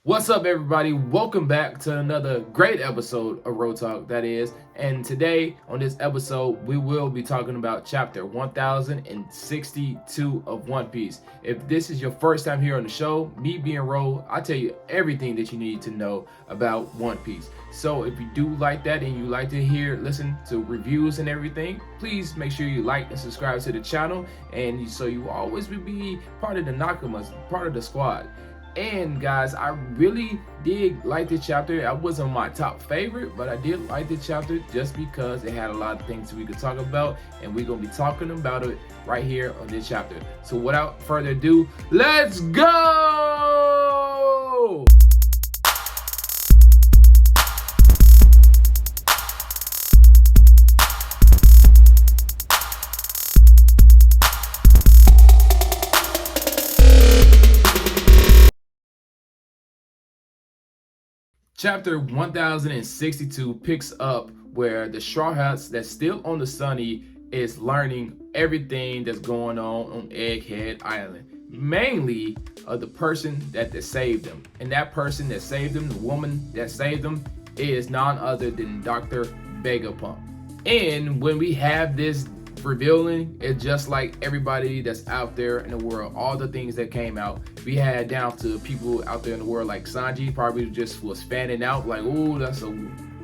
What's up, everybody? Welcome back to another great episode of Road Talk, that is. And today, on this episode, we will be talking about chapter 1062 of One Piece. If this is your first time here on the show, me being Ro, I'll tell you everything that you need to know about One Piece. So if you do like that and you like to listen to reviews and everything, please make sure you like and subscribe to the channel, and so you always will be part of the Nakamas, part of the squad. And guys, I really did like the chapter. It wasn't my top favorite, but I did like the chapter just because it had a lot of things we could talk about, and we're gonna be talking about it right here on this chapter. So without further ado, let's go! Chapter 1062 picks up where the Straw Hats that's still on the Sunny is learning everything that's going on Egghead Island. Mainly the person that saved them. And that person that saved them, the woman that saved them, is none other than Dr. Vegapunk. And when we have this revealing, it's just like everybody that's out there in the world, all the things that came out. We had down to people out there in the world like Sanji probably just was fanning out like, oh, that's a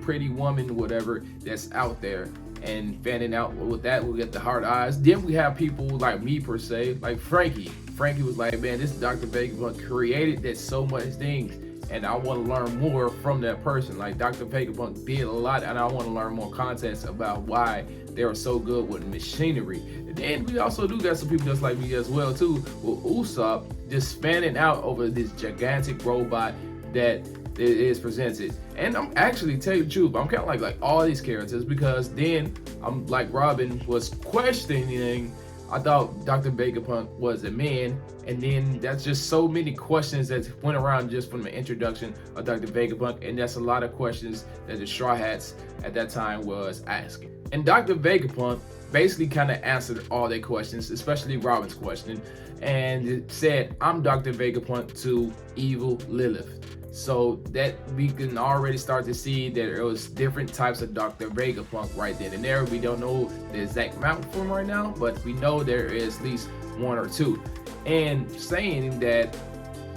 pretty woman, whatever, that's out there and fanning out. With that, we get the hard eyes. Then we have people like me per se, like Frankie. Frankie was like, man, this Dr. Vegapunk created that so much things, and I want to learn more from that person. Like Dr. Vegapunk did a lot, and I want to learn more context about why they are so good with machinery. And then we also do got some people just like me as well too, with Usopp just fanning out over this gigantic robot that is presented. And I'm actually, tell you the truth, I'm kind of like all these characters, because then I'm like Robin was questioning. I thought Dr. Vegapunk was a man, and then that's just so many questions that went around just from the introduction of Dr. Vegapunk, and that's a lot of questions that the Straw Hats at that time was asking. And Dr. Vegapunk basically kind of answered all their questions, especially Robin's question, and it said, I'm Dr. Vegapunk to Evil Lilith. So that we can already start to see that there was different types of Dr. Vegapunk right then and there. We don't know the exact amount for him right now, but we know there is at least one or two. And saying that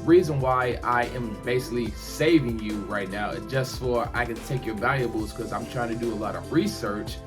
reason why I am basically saving you right now is just for I can take your valuables, because I'm trying to do a lot of research,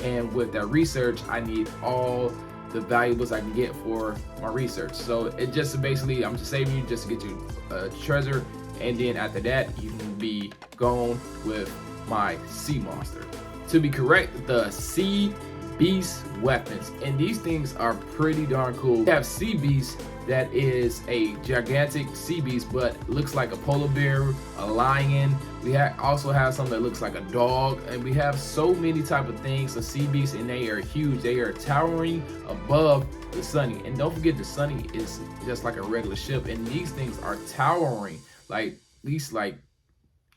and with that research I need all the valuables I can get for my research. So it just basically, I'm just saving you just to get you a treasure, and then after that you can be gone with my sea monster. To be correct, the sea beast weapons, and these things are pretty darn cool. We have sea beast that is a gigantic sea beast but looks like a polar bear, a lion. We also have something that looks like a dog, and we have so many type of things of sea beasts, and they are huge. They are towering above the Sunny, and don't forget the Sunny is just like a regular ship, and these things are towering like at least like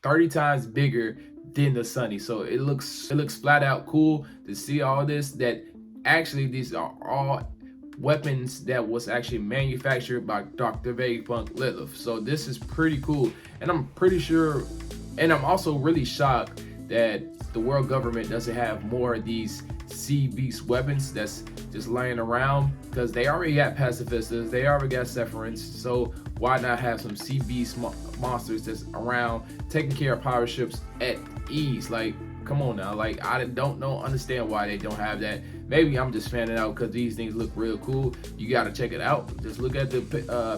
30 times bigger than the Sunny. So it looks flat out cool to see all this, that actually these are all weapons that was actually manufactured by Dr. Vegapunk Lilith. So this is pretty cool, and I'm pretty sure, and I'm also really shocked that the world government doesn't have more of these sea beast weapons that's just laying around, because they already got pacifistas, they already got Sephiroths, so why not have some sea beast monsters that's around taking care of pirate ships at ease? Like, come on now, like I don't understand why they don't have that. Maybe I'm just fanning out because these things look real cool. You gotta check it out. Just look at the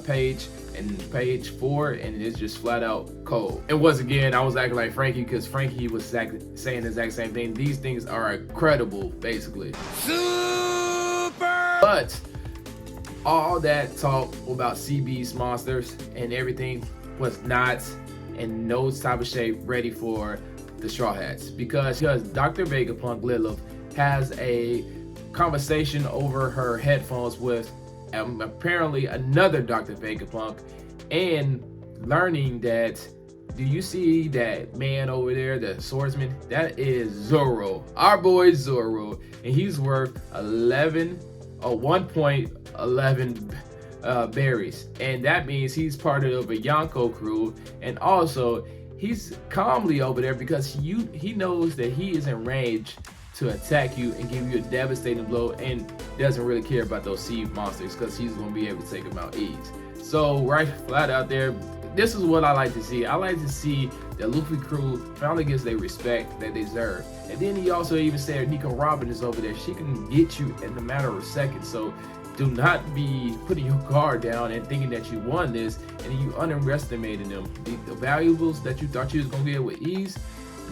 page, and page 4, and it's just flat out cold. And once again, I was acting like Frankie, because Frankie was saying the exact same thing. These things are incredible, basically. Super! But all that talk about sea beast monsters and everything was not in no type of shape ready for the Straw Hats, because Dr. Vegapunk Lilith has a conversation over her headphones with apparently another Dr. Vegapunk, and learning that, do you see that man over there, the swordsman? That is Zoro, our boy Zoro, and he's worth 1.11 berries, and that means he's part of a Yonko crew, and also he's calmly over there because he knows that he is in range to attack you and give you a devastating blow, and doesn't really care about those sea monsters because he's going to be able to take them out ease. So right flat out there, this is what I like to see. I like to see the Luffy crew finally gets their respect that they deserve. And then he also even said Nico Robin is over there. She can get you in a matter of seconds. So do not be putting your guard down and thinking that you won this and you underestimated them. The valuables that you thought you was going to get with ease,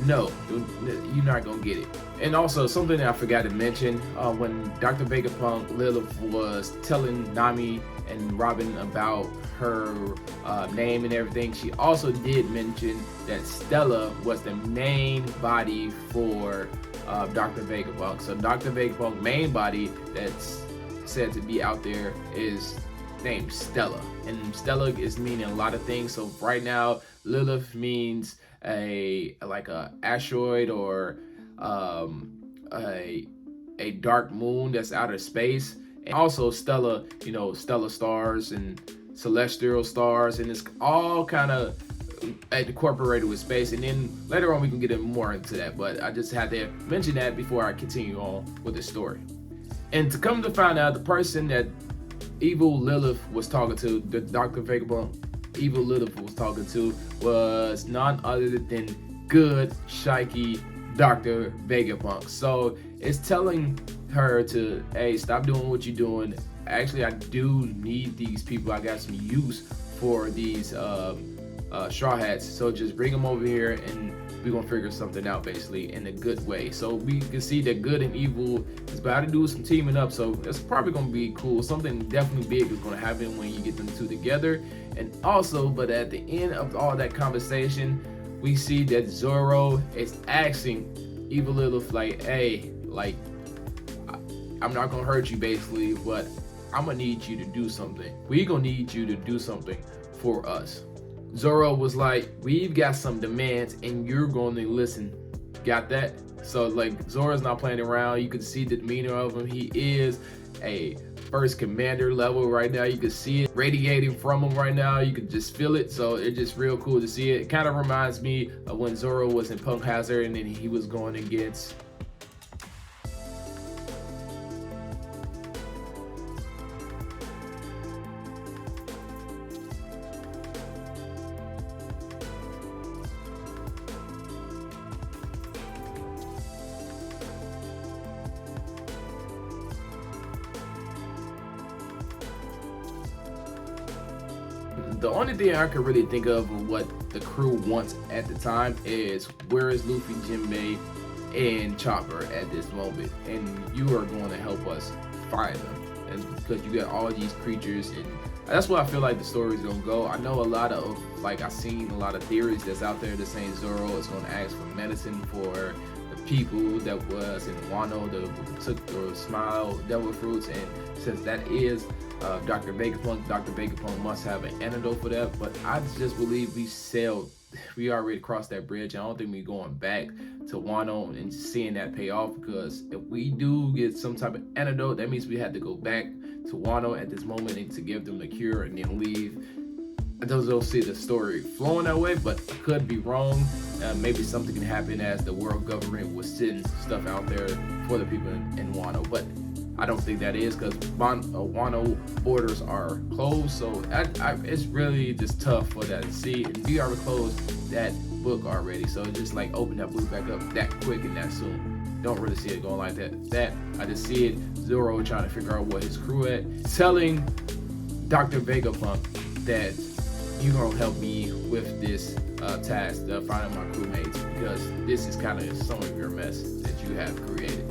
no, you're not going to get it. And also something that I forgot to mention, when Dr. Vegapunk Lilith was telling Nami and Robin about her name and everything, she also did mention that Stella was the main body for Dr. Vegapunk. So Dr. Vegapunk's main body that's said to be out there is named Stella, and Stella is meaning a lot of things. So right now Lilith means a asteroid or a dark moon that's outer space, and also Stella, stellar stars and celestial stars, and it's all kind of incorporated with space. And then later on we can get more into that, but I just had to mention that before I continue on with the story. And to come to find out, the person that evil Lilith was talking to, the Dr. Vegapunk evil Lilith was talking to, was none other than good Shikey Dr. Vegapunk. So it's telling her to, hey, stop doing what you're doing. Actually, I do need these people. I got some use for these straw hats. So just bring them over here and we're gonna figure something out, basically in a good way. So we can see that good and evil is about to do some teaming up. So it's probably gonna be cool. Something definitely big is gonna happen when you get them two together. And also, but at the end of all that conversation, we see that Zoro is asking evil Lilith, like, hey, like, I'm not gonna hurt you, basically, but I'm gonna need you to do something. We gonna need you to do something for us. Zoro was like, we've got some demands and you're going to listen. Got that? So like, Zoro's not playing around. You can see the demeanor of him. He is a first commander level right now. You can see it radiating from him right now. You can just feel it. So it's just real cool to see it. It kind of reminds me of when Zoro was in Punk Hazard and then he was going against the only thing I can really think of what the crew wants at the time is, where is Luffy, Jinbei, and Chopper at this moment? And you are going to help us find them. And because you got all these creatures, and that's what I feel like the story is going to go. I know a lot of, like, I've seen a lot of theories that's out there that saying Zoro is going to ask for medicine for the people that was in Wano that took the Smile Devil Fruits, and since that is Dr. Vegapunk must have an antidote for that. But I just believe we already crossed that bridge. I don't think we're going back to Wano and seeing that pay off, because if we do get some type of antidote, that means we have to go back to Wano at this moment and to give them the cure and then leave. I don't see the story flowing that way, but I could be wrong. Maybe something can happen as the world government was sending stuff out there for the people in Wano, but I don't think that is, because Wano borders are closed. So it's really just tough for that to see. And we already closed that book already, so just like open that book back up that quick and that soon. Don't really see it going like that. I just see it Zoro trying to figure out what his crew at, telling Dr. Vegapunk that you're gonna help me with this task of finding my crewmates, because this is kind of some of your mess that you have created.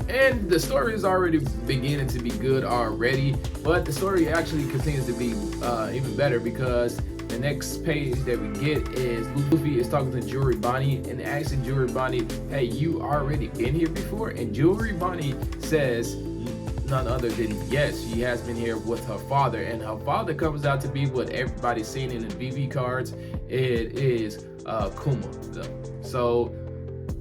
And the story is already beginning to be good already, but the story actually continues to be even better, because the next page that we get is Luffy is talking to Jewelry Bonnie and asking Jewelry Bonnie, hey, you already been here before? And Jewelry Bonnie says none other than, yes, she has been here with her father, and her father comes out to be what everybody's seen in the BB cards. It is Kuma. So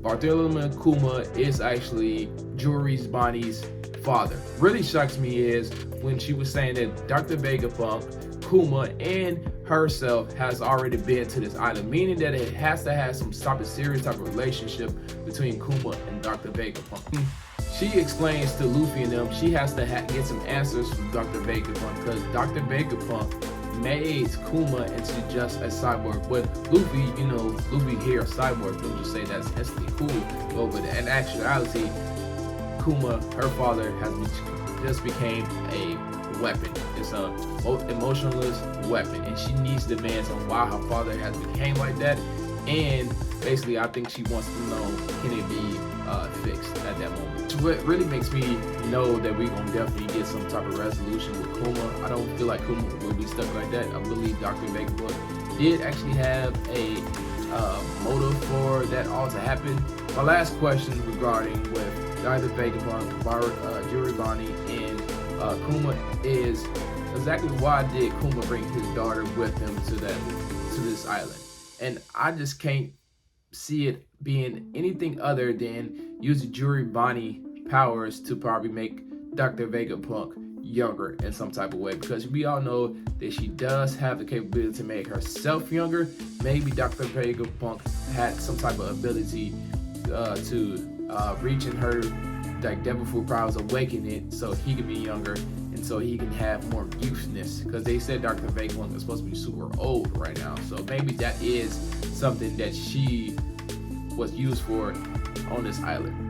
Bartholomew Kuma is actually Jewelry Bonnie's father. Really shocks me is when she was saying that Dr. Vegapunk, Kuma, and herself has already been to this island, meaning that it has to have some type of serious type of relationship between Kuma and Dr. Vegapunk. She explains to Luffy and them she has to get some answers from Dr. Vegapunk because Dr. Vegapunk made Kuma into just a cyborg. But Luffy, Luffy hear a cyborg, don't just say that's instantly cool. But in actuality, Kuma, her father, just became a weapon. It's a emotionless weapon, and she needs demands on why her father has became like that. And basically, I think she wants to know, can it be fixed at that moment? What really makes me know that we're gonna definitely get some type of resolution with Kuma. I don't feel like Kuma will be stuck like that. I believe Dr. Vegapunk did actually have a motive for that all to happen. My last question regarding with Dr. Vegapunk, Jiraiya, and Kuma is exactly why did Kuma bring his daughter with him to this island? And I just can't see it being anything other than using Jiraiya powers to probably make Dr. Vegapunk younger in some type of way, because we all know that she does have the capability to make herself younger. Maybe Dr. Vegapunk had some type of ability to reach in her like devil fruit powers, awaken it so he can be younger and so he can have more youthness, because they said Dr. Vegapunk is supposed to be super old right now, so maybe that is something that she was used for on this island.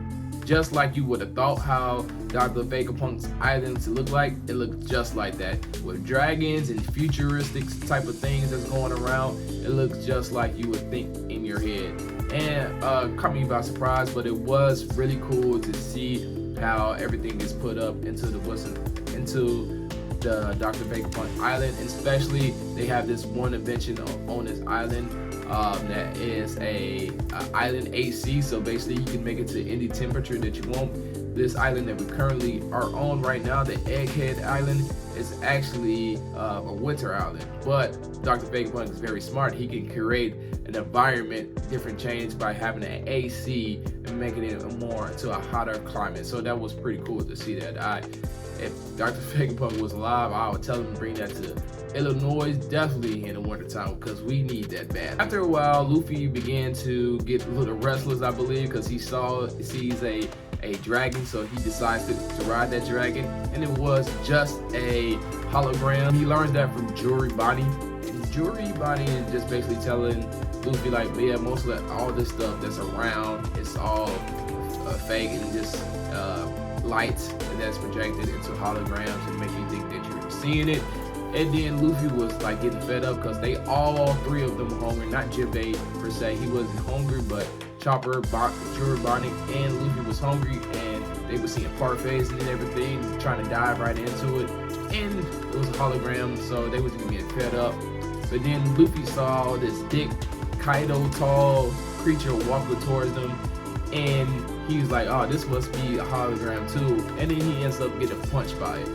Just like you would have thought how Dr. Vegapunk's island to look like, it looked just like that, with dragons and futuristic type of things that's going around. It looks just like you would think in your head. And caught me by surprise, but it was really cool to see how everything is put up into the Dr. Vegapunk island. And especially they have this one invention on this island that is a island AC, so basically you can make it to any temperature that you want. This island that we currently are on right now, the Egghead Island, is actually a winter island, but Dr. Vegapunk is very smart. He can create an environment, different change by having an AC and making it more to a hotter climate. So that was pretty cool to see that. If Dr. Vegapunk was alive, I would tell him to bring that to Illinois, definitely in the wintertime, because we need that bad. After a while, Luffy began to get a little restless, I believe, because he sees a dragon, so he decides to ride that dragon, and it was just a hologram. He learns that from Jiraiya, and Jiraiya is just basically telling Luffy like, yeah, most of all this stuff that's around, it's all fake and just lights that's projected into holograms and make you think that you're seeing it. And then Luffy was like getting fed up because they all three of them were hungry, not Jinbei per se. He wasn't hungry, but Chopper, Jiraiya, and Luffy was hungry, and they were seeing parfaits and everything, trying to dive right into it. And it was a hologram, so they was getting fed up. But then Luffy saw this big Kaido tall creature walking towards them, and he was like, oh, this must be a hologram too. And then he ends up getting punched by it.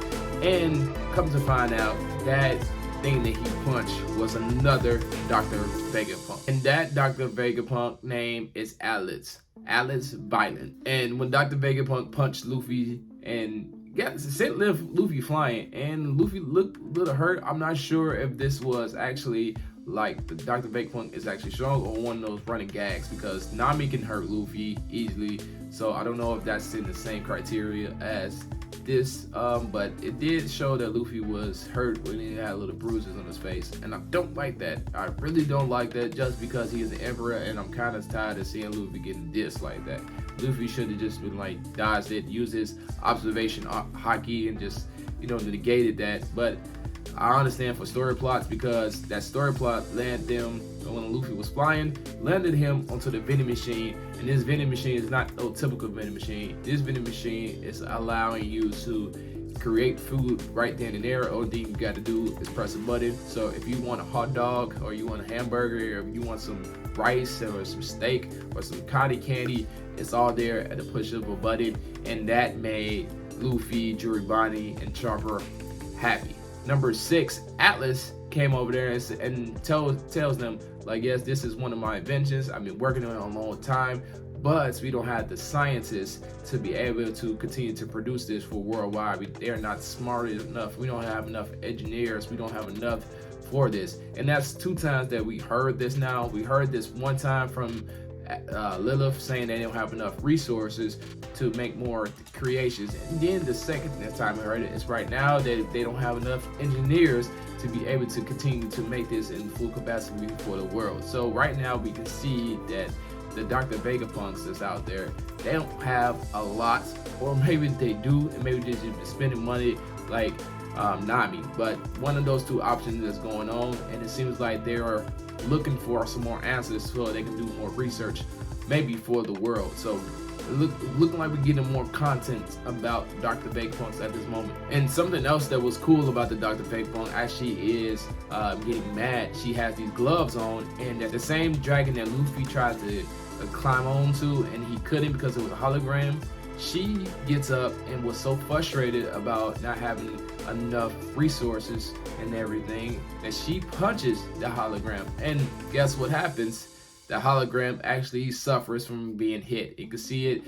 And come to find out, that thing that he punched was another Dr. Vegapunk. And that Dr. Vegapunk name is Alice Violent. And when Dr. Vegapunk punched Luffy and sent Luffy flying, and Luffy looked a little hurt. I'm not sure if this was actually like the Dr. Vegapunk is actually strong or one of those running gags, because Nami can hurt Luffy easily. So I don't know if that's in the same criteria as this, but it did show that Luffy was hurt when he had little bruises on his face, and I don't like that. I really don't like that, just because he is the emperor, and I'm kind of tired of seeing Luffy getting dissed like that. Luffy should have just been like, dodged it, used his observation haki, and just negated that. But I understand for story plots, because that story plot landed them when Luffy was flying, landed him onto the vending machine, and this vending machine is not no typical vending machine. This vending machine is allowing you to create food right then and there. All thing you got to do is press a button. So if you want a hot dog, or you want a hamburger, or if you want some rice or some steak or some cotton candy, it's all there at the push of a button, and that made Luffy, Jiraiya, and Chopper happy. Number 6, Atlas came over there and tells them like, yes, this is one of my inventions. I've been working on it a long time, but we don't have the scientists to be able to continue to produce this for worldwide. They're not smart enough. We don't have enough engineers. We don't have enough for this. And that's 2 times that we heard this now. We heard this one time from Lilith saying they don't have enough resources to make more creations. And then the second time I heard it is right now that they don't have enough engineers to be able to continue to make this in full capacity for the world. So right now we can see that the Dr. Vegapunks that's out there, they don't have a lot, or maybe they do, and maybe they're just spending money like Nami. But one of those 2 options is going on, and it seems like they are looking for some more answers so they can do more research, maybe for the world. So looking like we're getting more content about Dr. Vegapunks at this moment. And something else that was cool about the Dr. Vegapunk actually is getting mad. She has these gloves on, and that the same dragon that Luffy tried to climb onto and he couldn't because it was a hologram, she gets up and was so frustrated about not having enough resources and everything that she punches the hologram. And guess what happens? The hologram actually suffers from being hit. You can see it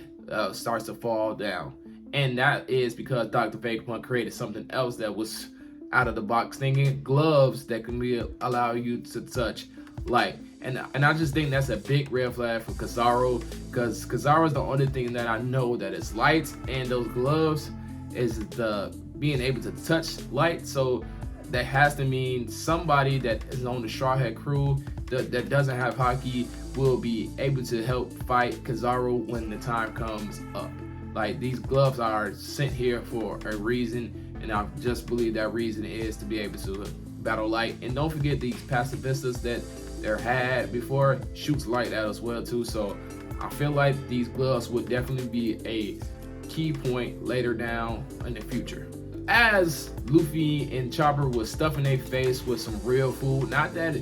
starts to fall down. And that is because Dr. Vegapunk created something else that was out of the box thinking, gloves that can allow you to touch light. And I just think that's a big red flag for Kizaru, because Kizaru is the only thing that I know that is light, and those gloves is the being able to touch light. So that has to mean somebody that is on the Straw Hat crew that doesn't have Haki will be able to help fight Kizaru when the time comes up. Like, these gloves are sent here for a reason, and I just believe that reason is to be able to battle light. And don't forget these pacifistas that they're had before shoots light at as well too. So I feel like these gloves would definitely be a key point later down in the future. As Luffy and Chopper was stuffing their face with some real food, not that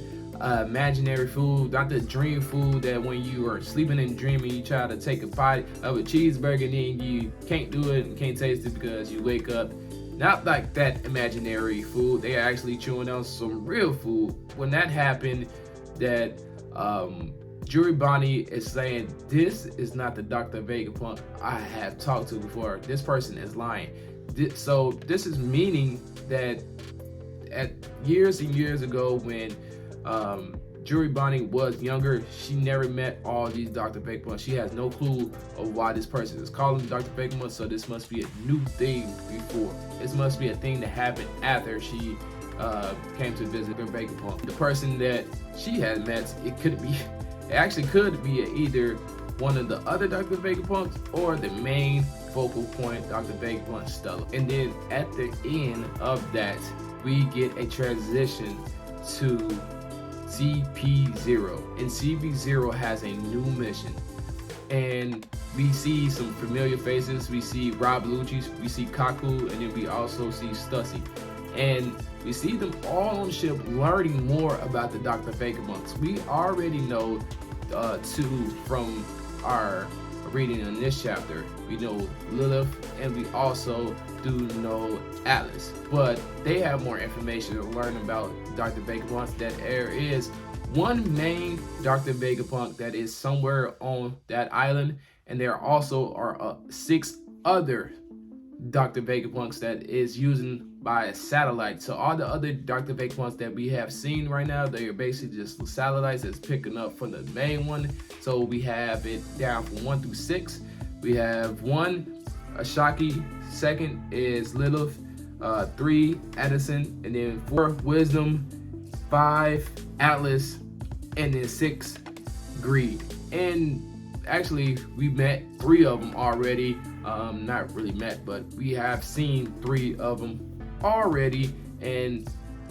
imaginary food, not the dream food that when you are sleeping and dreaming you try to take a bite of a cheeseburger and then you can't do it and can't taste it because you wake up. Not like that imaginary food. They are actually chewing on some real food. When that happened, that Juribani is saying, this is not the Dr. Vegapunk I have talked to before. This person is lying. So this is meaning that at years and years ago when Juribani was younger, she never met all these Dr. Vegapunk. She has no clue of why this person is calling Dr. Vegapunk, so this must be a new thing before. This must be a thing that happened after she came to visit her Vegapunk. The person that she had met, it actually could be either one of the other Dr. Vegapunks or the main focal point, Dr. Vegapunk Stella. And then at the end of that, we get a transition to CP0, and CP0 has a new mission, and we see some familiar faces. We see Rob Lucci, we see Kaku, and then we also see Stussy, and we see them all on the ship learning more about the Dr. Vegapunks. We already know two from our reading in this chapter. We know Lilith, and we also do know Atlas, but they have more information to learn about Dr. Vegapunk. That there is one main Dr. Vegapunk that is somewhere on that island, and there also are 6 other Dr. Vegapunks that is using by a satellite. So all the other Dr. Vegapunks that we have seen right now, they are basically just satellites that's picking up from the main one. So we have it down from 1 through 6. We have 1 Ashaki, 2nd is Lilith, 3 Edison, and then 4 Wisdom, 5 Atlas, and then 6 Greed. And actually we met 3 of them already. Not really met, but we have seen 3 of them already, and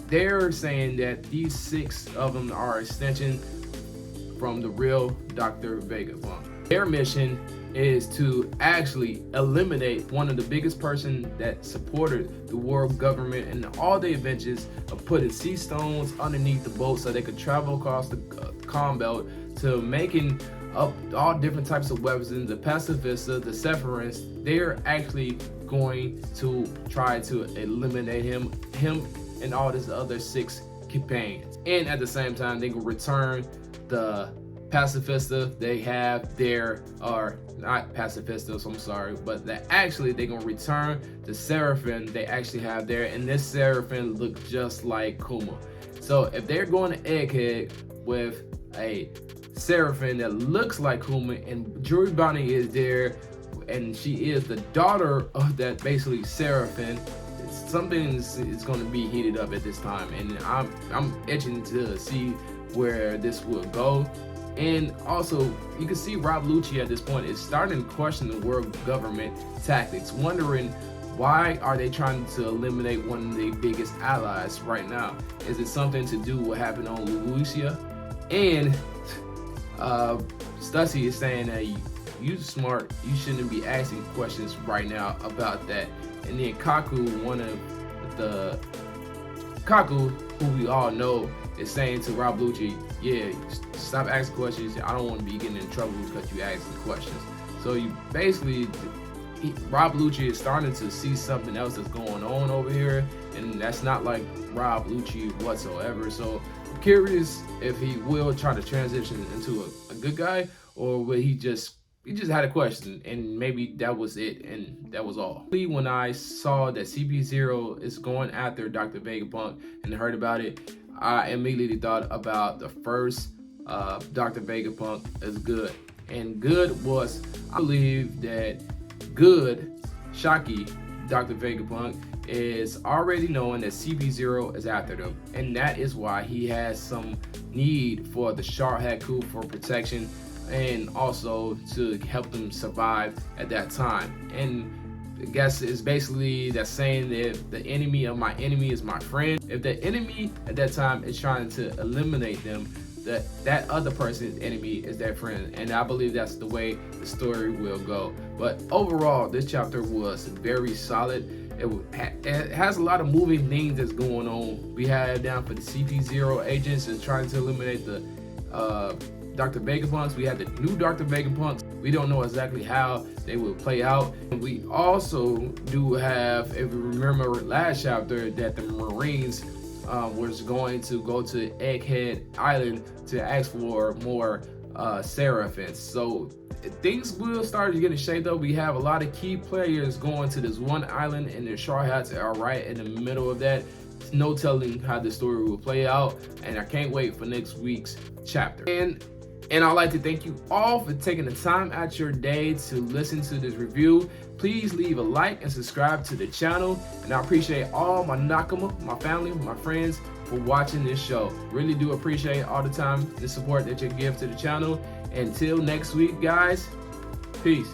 they're saying that these 6 of them are extension from the real Dr. Vegapunk. Their mission is to actually eliminate one of the biggest person that supported the world government and all the adventures of putting sea stones underneath the boat so they could travel across the calm belt, to making up all different types of weapons, the pacifista, the Sephiroths. They're actually going to try to eliminate him and all these other 6 companions. And at the same time, they will return the Pacifista, they have their, or not Pacifistas, I'm sorry, but that actually they're gonna return the Seraphim. They actually have there, and this Seraphim look just like Kuma. So if they're going to Egghead with a Seraphim that looks like Kuma, and Jewelry Bounty is there, and she is the daughter of that basically Seraphim, something is going to be heated up at this time, and I'm itching to see where this will go. And also, you can see Rob Lucci at this point is starting to question the world government tactics, wondering why are they trying to eliminate one of their biggest allies right now? Is it something to do with what happened on Lucia? And Stussy is saying that you smart, you shouldn't be asking questions right now about that. And then Kaku, Kaku, who we all know, is saying to Rob Lucci, yeah, stop asking questions. I don't want to be getting in trouble because you asking questions. So you basically, Rob Lucci is starting to see something else that's going on over here, and that's not like Rob Lucci whatsoever. So I'm curious if he will try to transition into a good guy, or will he just had a question and maybe that was it and that was all. When I saw that CP0 is going after Dr. Vegapunk and heard about it, I immediately thought about the first Dr. Vegapunk is Good. And Good was, I believe that Good, Shaki, Dr. Vegapunk, is already knowing that CP0 is after them. And that is why he has some need for the Shark Haku for protection, and also to help them survive at that time. And I guess it's basically that saying that the enemy of my enemy is my friend. If the enemy at that time is trying to eliminate them, that other person's enemy is their friend. And I believe that's the way the story will go. But overall, this chapter was very solid. It has a lot of moving things that's going on. We had down for the CP0 agents and trying to eliminate the Dr. Vegapunks. We had the new Dr. Vegapunks. We don't know exactly how they will play out. And we also do have, if you remember last chapter, that the Marines was going to go to Egghead Island to ask for more Seraphims. So things will start getting shaped up. We have a lot of key players going to this one island, and the Straw Hats are right in the middle of that. No telling how the story will play out, and I can't wait for next week's chapter. And I'd like to thank you all for taking the time out your day to listen to this review. Please leave a like and subscribe to the channel. And I appreciate all my Nakama, my family, my friends for watching this show. Really do appreciate all the time, the support that you give to the channel. Until next week, guys, peace.